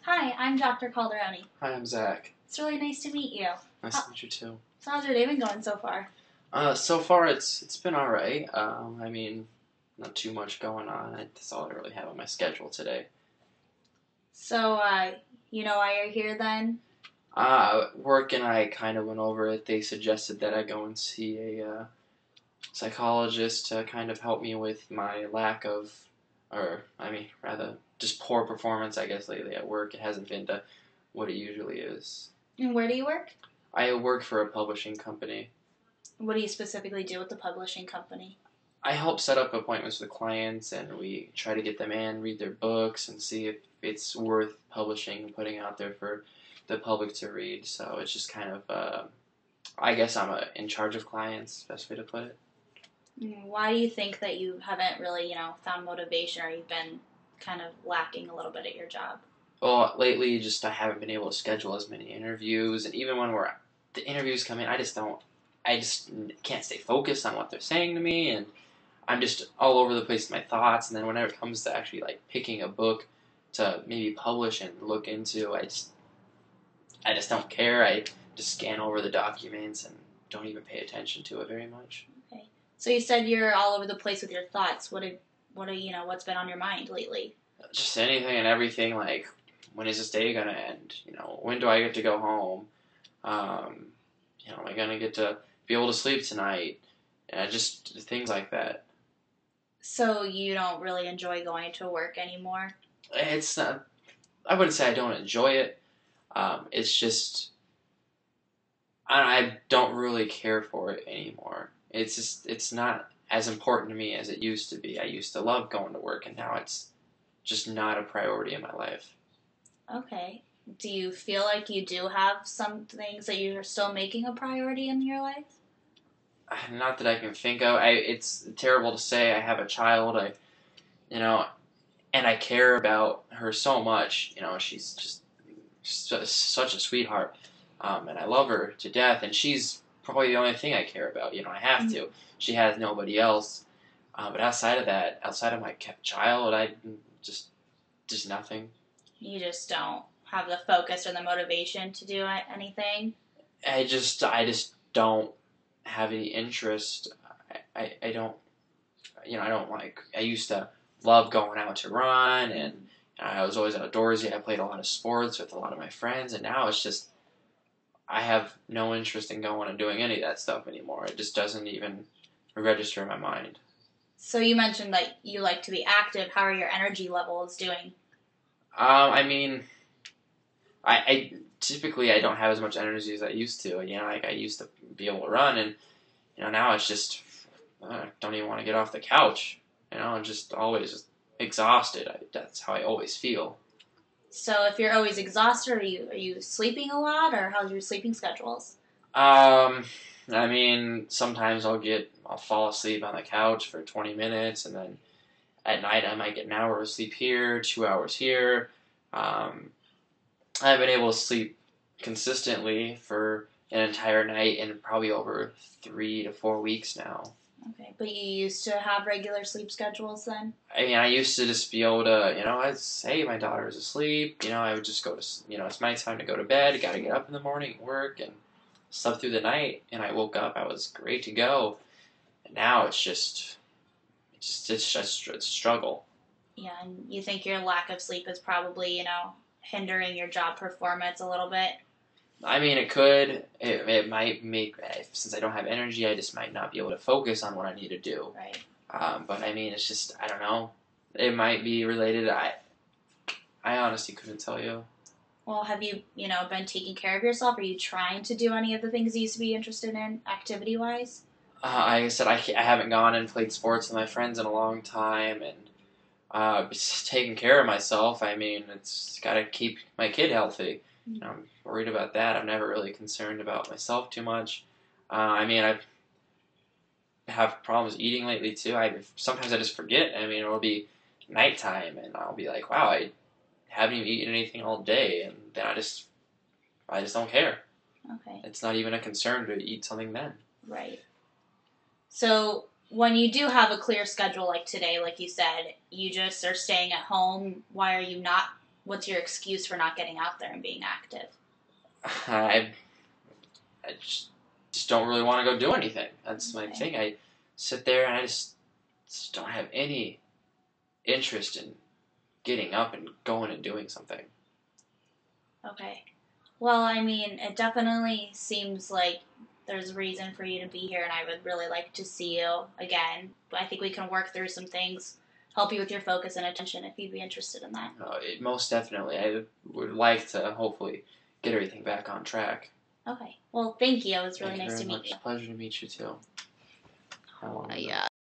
Hi, I'm Dr. Calderone. Hi, I'm Zach. It's really nice to meet you. Nice to meet you too. So how's your day been going so far? So far it's been all right. Not too much going on. That's all I really have on my schedule today. So, you know why you're here then? Work and I kind of went over it. They suggested that I go and see a psychologist to kind of help me with my lack of, rather just poor performance. I guess lately at work, it hasn't been to what it usually is. And where do you work? I work for a publishing company. What do you specifically do with the publishing company? I help set up appointments with clients, and we try to get them in, read their books, and see if it's worth publishing and putting out there for the public to read. So it's just kind of, I guess I'm in charge of clients, best way to put it. Why do you think that you haven't really, found motivation, or you've been kind of lacking a little bit at your job? Well, lately, just I haven't been able to schedule as many interviews, and even when the interviews come in, I just can't stay focused on what they're saying to me, and I'm just all over the place with my thoughts. And then whenever it comes to actually like picking a book to maybe publish and look into, I just don't care. I just scan over the documents and don't even pay attention to it very much. Okay. So you said you're all over the place with your thoughts. What's been on your mind lately? Just anything and everything. Like, when is this day gonna end? When do I get to go home? Am I gonna get to be able to sleep tonight? Just things like that. So you don't really enjoy going to work anymore? It's not. I wouldn't say I don't enjoy it. It's just I don't really care for it anymore. It's not as important to me as it used to be. I used to love going to work, and now it's just not a priority in my life. Okay. Do you feel like you do have some things that you're still making a priority in your life? Not that I can think of. It's terrible to say. I have a child. And I care about her so much. She's just such a sweetheart, and I love her to death. And she's probably the only thing I care about. I have to. She has nobody else. But outside of that, outside of my child, I just nothing. You just don't have the focus or the motivation to do anything? I just don't have any interest. I don't. I don't like. I used to love going out to run, and I was always outdoorsy. I played a lot of sports with a lot of my friends, and now it's just I have no interest in going and doing any of that stuff anymore. It just doesn't even register in my mind. So you mentioned that you like to be active. How are your energy levels doing? I mean, I typically I don't have as much energy as I used to. Like I used to be able to run, and now it's just I don't even want to get off the couch. I'm just always exhausted. That's how I always feel. So if you're always exhausted, are you sleeping a lot, or how's your sleeping schedules? Sometimes I'll fall asleep on the couch for 20 minutes, and then at night I might get an hour of sleep here, 2 hours here. I've been able to sleep consistently for an entire night in probably over 3 to 4 weeks now. Okay, but you used to have regular sleep schedules then? I used to just be able to, I'd say my daughter's asleep, I would just go to, it's my time to go to bed, I gotta get up in the morning and work, and slept through the night, and I woke up, I was great to go, and now it's just a struggle. Yeah, and you think your lack of sleep is probably, hindering your job performance a little bit? It could. It might make, since I don't have energy, I just might not be able to focus on what I need to do. Right. But it's just, I don't know. It might be related. I honestly couldn't tell you. Well, have you, been taking care of yourself? Are you trying to do any of the things you used to be interested in, activity-wise? Like I said, I haven't gone and played sports with my friends in a long time, and just taking care of myself. It's got to keep my kid healthy. I'm worried about that. I'm never really concerned about myself too much. I have problems eating lately too. Sometimes I just forget. It'll be nighttime, and I'll be like, wow, I haven't even eaten anything all day, and then I just don't care. Okay. It's not even a concern to eat something then. Right. So when you do have a clear schedule like today, like you said, you just are staying at home. Why are you not what's your excuse for not getting out there and being active? I just don't really want to go do anything. That's my thing. I sit there and I just don't have any interest in getting up and going and doing something. Okay. Well, I mean, it definitely seems like there's reason for you to be here, and I would really like to see you again. But I think we can work through some things, help you with your focus and attention if you'd be interested in that. Most definitely. I would like to hopefully get everything back on track. Okay. Well, thank you. It was really Thank you nice to very meet much. you. Pleasure to meet you too. Yeah.